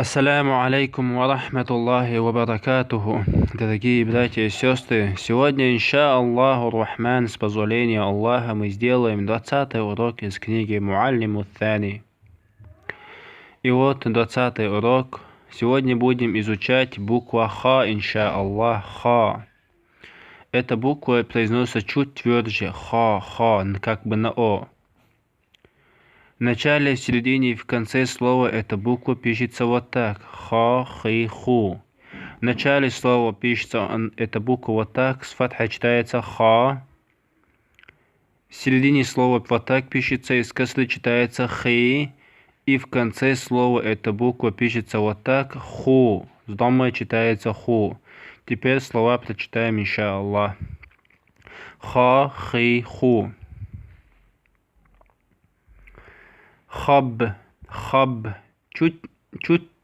Ассаламу алейкум ва рахматуллахи ва баракатуху. Дорогие братья и сестры, сегодня, инша Аллаху Рахман, с позволения Аллаха, мы сделаем 20-й урок из книги Муаллим сани. И вот 20-й урок. Сегодня будем изучать букву Ха, инша Аллах, Ха. Эта буква произносится чуть тверже, Ха, как бы на О. В начале, в середине и в конце слова эта буква пишется вот так. Ха, хи, ху. В начале слова пишется эта буква вот так. С фатхой читается ха. В середине слова вот так пишется. И с касры читается хи. И в конце слова эта буква пишется вот так. Ху. С даммой читается ху. Теперь слова прочитаем, инша Аллах. Ха, хи, ху. Хаб, чуть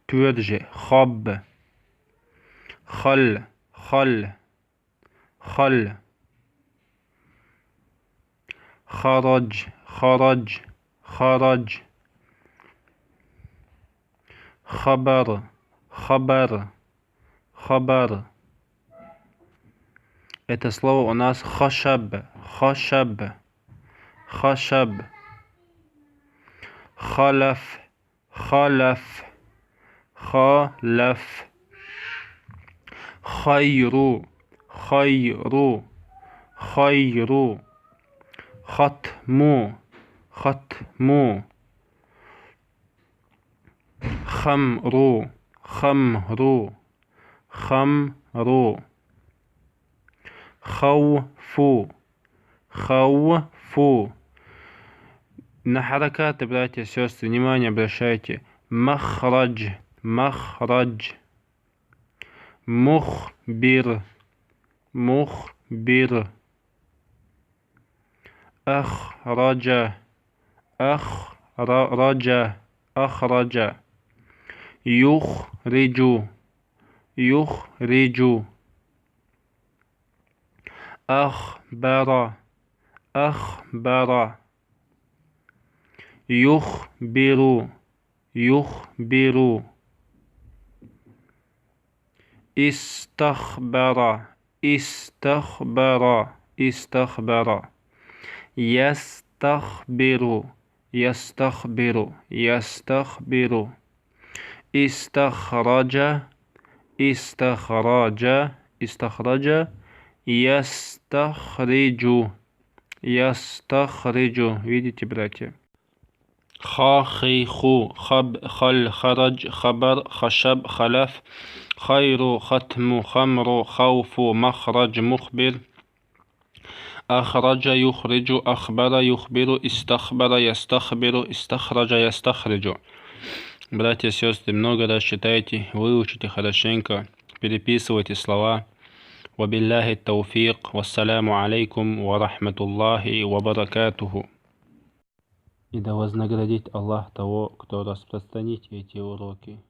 тверже, хаб. Хал, харадж, хабар. Это слово у нас хашаб. Халаф. Хайру. Хатму. Хамру. Хауфу. На харакаты, братья и сестры, внимание обращайте. Махрадж. Мухбир. Ахраджа. Юхриджу. Ахбара. Юхбиру. Истахбара. Ястахбиру. Истахраджа. Ястахриджу. Видите, братья? Ха, хи, ху, хаб, хал, харадж, хабар, хашаб, халаф, хайру, хатму, хамру, хауфу, махрадж, мухбир, ахраджа, юхриджу, ахбара, юхбиру, истахбара, ястахбиру, истахраджа, ястахриджу. Братья и сестры, много раз читайте, выучите хорошенько, переписывайте слова. Вабилляхи тауфик, вассаляму алейкум, ва рахматуллахи, ва баракатуху. И да вознаградит Аллах того, кто распространит эти уроки.